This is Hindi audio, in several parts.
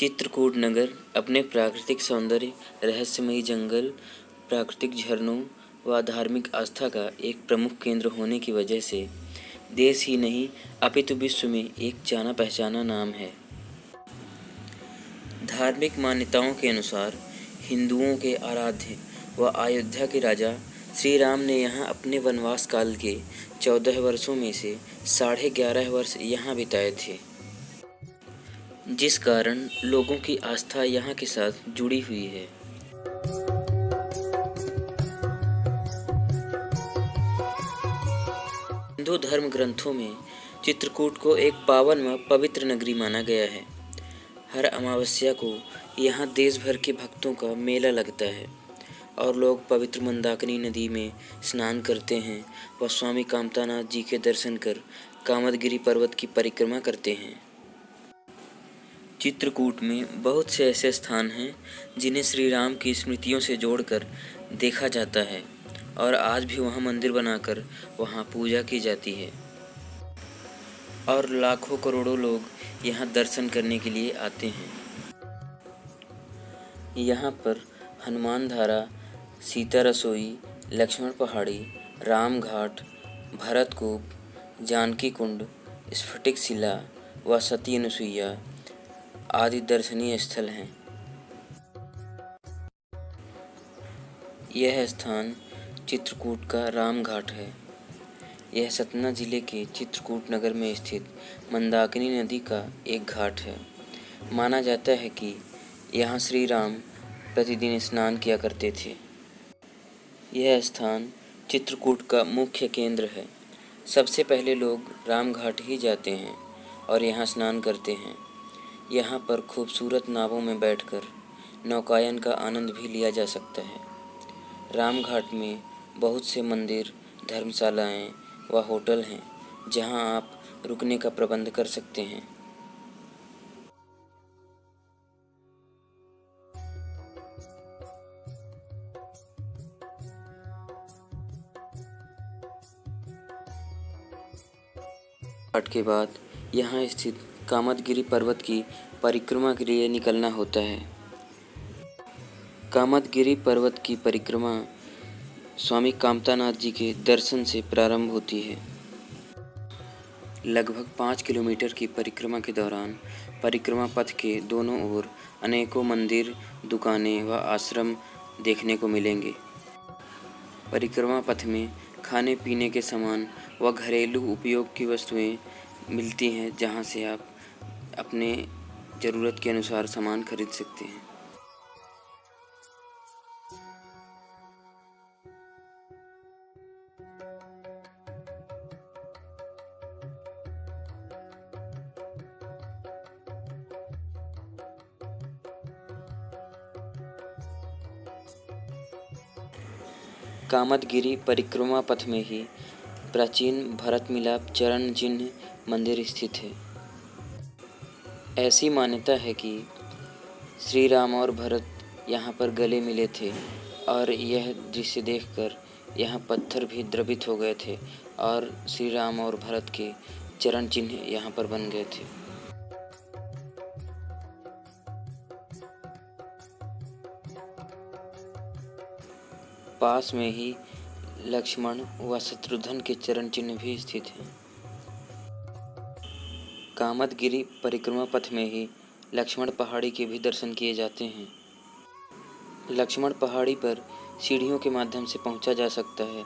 चित्रकूट नगर अपने प्राकृतिक सौंदर्य, रहस्यमयी जंगल, प्राकृतिक झरनों व धार्मिक आस्था का एक प्रमुख केंद्र होने की वजह से देश ही नहीं अपितु विश्व में एक जाना पहचाना नाम है। धार्मिक मान्यताओं के अनुसार हिंदुओं के आराध्य व अयोध्या के राजा श्री राम ने यहाँ अपने वनवास काल के 14 वर्षों में से 11.5 वर्ष यहाँ बिताए थे, जिस कारण लोगों की आस्था यहाँ के साथ जुड़ी हुई है। हिंदू धर्म ग्रंथों में चित्रकूट को एक पावन व पवित्र नगरी माना गया है। हर अमावस्या को यहाँ देश भर के भक्तों का मेला लगता है और लोग पवित्र मंदाकिनी नदी में स्नान करते हैं व स्वामी कामतानाथ जी के दर्शन कर कामदगिरि पर्वत की परिक्रमा करते हैं। चित्रकूट में बहुत से ऐसे स्थान हैं जिन्हें श्री राम की स्मृतियों से जोड़कर देखा जाता है और आज भी वहाँ मंदिर बनाकर वहाँ पूजा की जाती है और लाखों करोड़ों लोग यहाँ दर्शन करने के लिए आते हैं। यहाँ पर हनुमान धारा, सीता रसोई, लक्ष्मण पहाड़ी, राम घाट, भरत कूप, जानकी कुंड, स्फटिक शिला व सती अनुसुईया आदि दर्शनीय स्थल हैं। यह स्थान चित्रकूट का राम घाट है। यह सतना जिले के चित्रकूट नगर में स्थित मंदाकिनी नदी का एक घाट है। माना जाता है कि यहाँ श्री राम प्रतिदिन स्नान किया करते थे। यह स्थान चित्रकूट का मुख्य केंद्र है। सबसे पहले लोग राम घाट ही जाते हैं और यहाँ स्नान करते हैं। यहाँ पर खूबसूरत नावों में बैठकर नौकायन का आनंद भी लिया जा सकता है। राम घाट में बहुत से मंदिर, धर्मशालाएं व होटल हैं जहां आप रुकने का प्रबंध कर सकते हैं। घाट के बाद यहाँ स्थित कामदगिरि पर्वत की परिक्रमा के लिए निकलना होता है। कामदगिरि पर्वत की परिक्रमा स्वामी कामतानाथ जी के दर्शन से प्रारंभ होती है। लगभग 5 किलोमीटर की परिक्रमा के दौरान परिक्रमा पथ के दोनों ओर अनेकों मंदिर, दुकानें व आश्रम देखने को मिलेंगे। परिक्रमा पथ में खाने पीने के सामान व घरेलू उपयोग की वस्तुएं मिलती हैं, जहां से आप अपने ज़रूरत के अनुसार सामान खरीद सकते हैं। कामदगिरि परिक्रमा पथ में ही प्राचीन भरत मिलाप चरण चिन्ह मंदिर स्थित है। ऐसी मान्यता है कि श्री राम और भरत यहाँ पर गले मिले थे और यह दृश्य देखकर यहाँ पत्थर भी द्रवित हो गए थे और श्री राम और भरत के चरण चिन्ह यहाँ पर बन गए थे। पास में ही लक्ष्मण व शत्रुघ्न के चरण चिन्ह भी स्थित हैं। कामदगिरि परिक्रमा पथ में ही लक्ष्मण पहाड़ी के भी दर्शन किए जाते हैं। लक्ष्मण पहाड़ी पर सीढ़ियों के माध्यम से पहुंचा जा सकता है,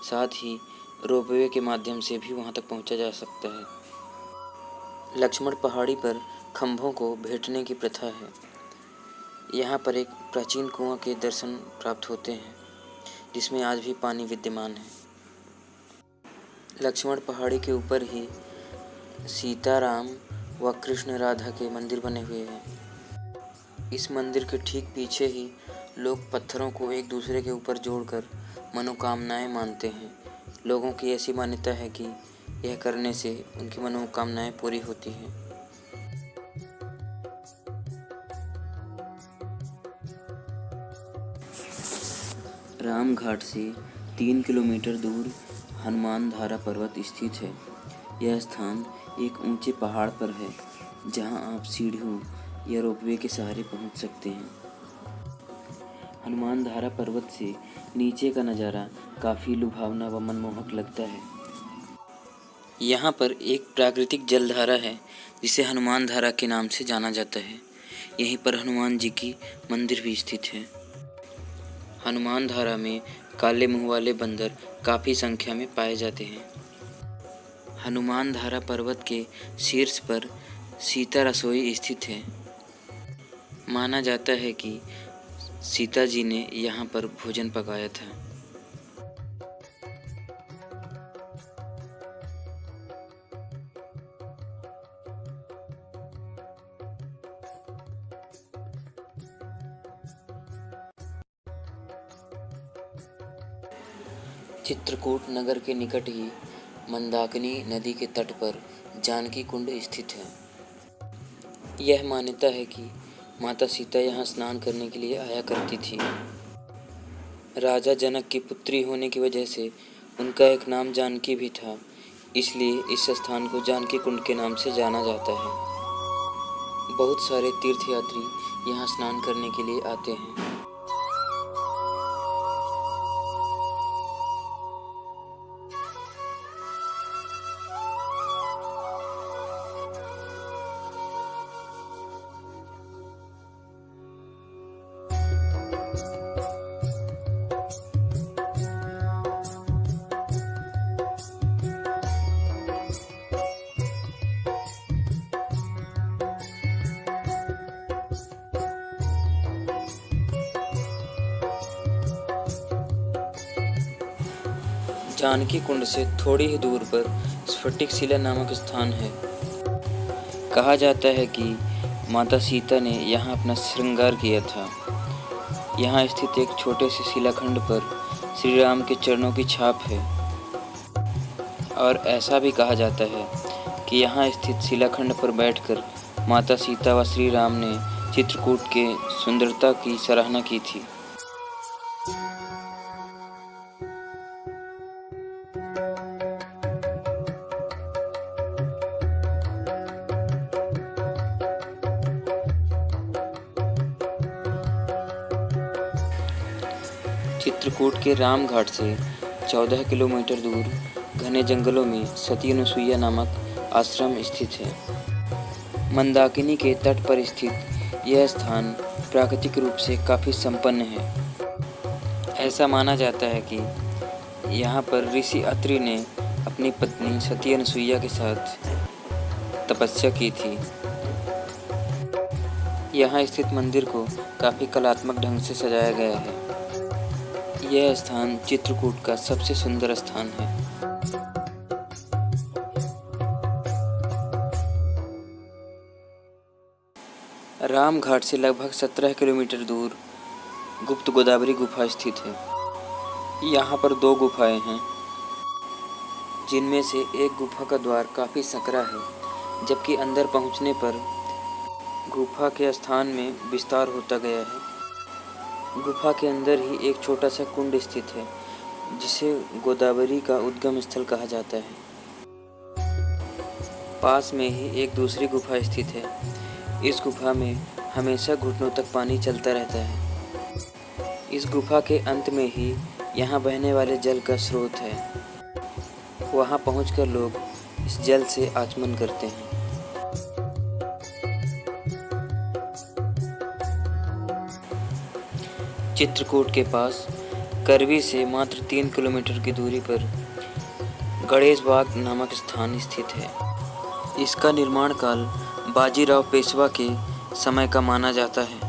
साथ ही रोपवे के माध्यम से भी वहां तक पहुंचा जा सकता है। लक्ष्मण पहाड़ी पर खंभों को भेंटने की प्रथा है। यहाँ पर एक प्राचीन कुआं के दर्शन प्राप्त होते हैं, जिसमें आज भी पानी विद्यमान है। लक्ष्मण पहाड़ी के ऊपर ही सीता राम व कृष्ण राधा के मंदिर बने हुए हैं। इस मंदिर के ठीक पीछे ही लोग पत्थरों को एक दूसरे के ऊपर जोड़कर मनोकामनाएं मानते हैं। लोगों की ऐसी मान्यता है कि यह करने से उनकी मनोकामनाएं पूरी होती हैं। राम घाट से 3 किलोमीटर दूर हनुमान धारा पर्वत स्थित है। यह स्थान एक ऊंचे पहाड़ पर है, जहां आप सीढ़ियों या रोपवे के सहारे पहुंच सकते हैं। हनुमान धारा पर्वत से नीचे का नज़ारा काफ़ी लुभावना व मनमोहक लगता है। यहाँ पर एक प्राकृतिक जलधारा है जिसे हनुमान धारा के नाम से जाना जाता है। यहीं पर हनुमान जी की मंदिर भी स्थित है। हनुमान धारा में काले मुंह वाले बंदर काफ़ी संख्या में पाए जाते हैं। हनुमान धारा पर्वत के शीर्ष पर सीता रसोई स्थित है। माना जाता है कि सीता जी ने यहाँ पर भोजन पकाया था। चित्रकूट नगर के निकट ही मंदाकिनी नदी के तट पर जानकी कुंड स्थित है। यह मान्यता है कि माता सीता यहाँ स्नान करने के लिए आया करती थी। राजा जनक की पुत्री होने की वजह से उनका एक नाम जानकी भी था, इसलिए इस स्थान को जानकी कुंड के नाम से जाना जाता है। बहुत सारे तीर्थयात्री यहाँ स्नान करने के लिए आते हैं। जानकी कुंड से थोड़ी ही दूर पर स्फटिक शिला नामक स्थान है। कहा जाता है कि माता सीता ने यहाँ अपना श्रृंगार किया था। यहाँ स्थित एक छोटे से शिलाखंड पर श्री राम के चरणों की छाप है और ऐसा भी कहा जाता है कि यहाँ स्थित शिलाखंड पर बैठकर माता सीता व श्री राम ने चित्रकूट के सुंदरता की सराहना की थी। चित्रकूट के राम घाट से 14 किलोमीटर दूर घने जंगलों में सती अनुसुईया नामक आश्रम स्थित है। मंदाकिनी के तट पर स्थित यह स्थान प्राकृतिक रूप से काफ़ी संपन्न है। ऐसा माना जाता है कि यहाँ पर ऋषि अत्रि ने अपनी पत्नी सती अनुसुईया के साथ तपस्या की थी। यहाँ स्थित मंदिर को काफ़ी कलात्मक ढंग से सजाया गया है। यह स्थान चित्रकूट का सबसे सुंदर स्थान है। राम घाट से लगभग 17 किलोमीटर दूर गुप्त गोदावरी गुफा स्थित है। यहाँ पर 2 गुफाएं हैं, जिनमें से एक गुफा का द्वार काफ़ी संकरा है, जबकि अंदर पहुँचने पर गुफा के स्थान में विस्तार होता गया है। गुफा के अंदर ही एक छोटा सा कुंड स्थित है, जिसे गोदावरी का उद्गम स्थल कहा जाता है। पास में ही एक दूसरी गुफा स्थित है। इस गुफा में हमेशा घुटनों तक पानी चलता रहता है। इस गुफा के अंत में ही यहाँ बहने वाले जल का स्रोत है। वहाँ पहुँचकर लोग इस जल से आचमन करते हैं। चित्रकूट के पास करवी से मात्र 3 किलोमीटर की दूरी पर गणेश बाग नामक स्थान स्थित है। इसका निर्माण काल बाजीराव पेशवा के समय का माना जाता है।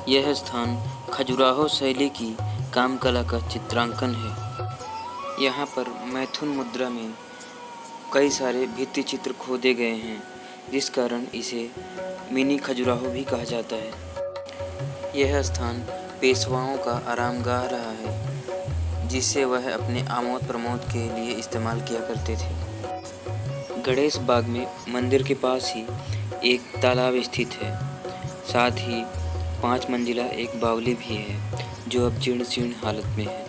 यह स्थान खजुराहो शैली की कामकला का चित्रांकन है। यहाँ पर मैथुन मुद्रा में कई सारे भित्ति चित्र खोदे गए हैं, जिस कारण इसे मिनी खजुराहो भी कहा जाता है। यह स्थान पेशवाओं का आरामगाह रहा है, जिसे वह अपने आमोद प्रमोद के लिए इस्तेमाल किया करते थे। गणेश बाग में मंदिर के पास ही एक तालाब स्थित है। साथ ही 5 मंजिला एक बावली भी है, जो अब जीर्ण शीर्ण हालत में है।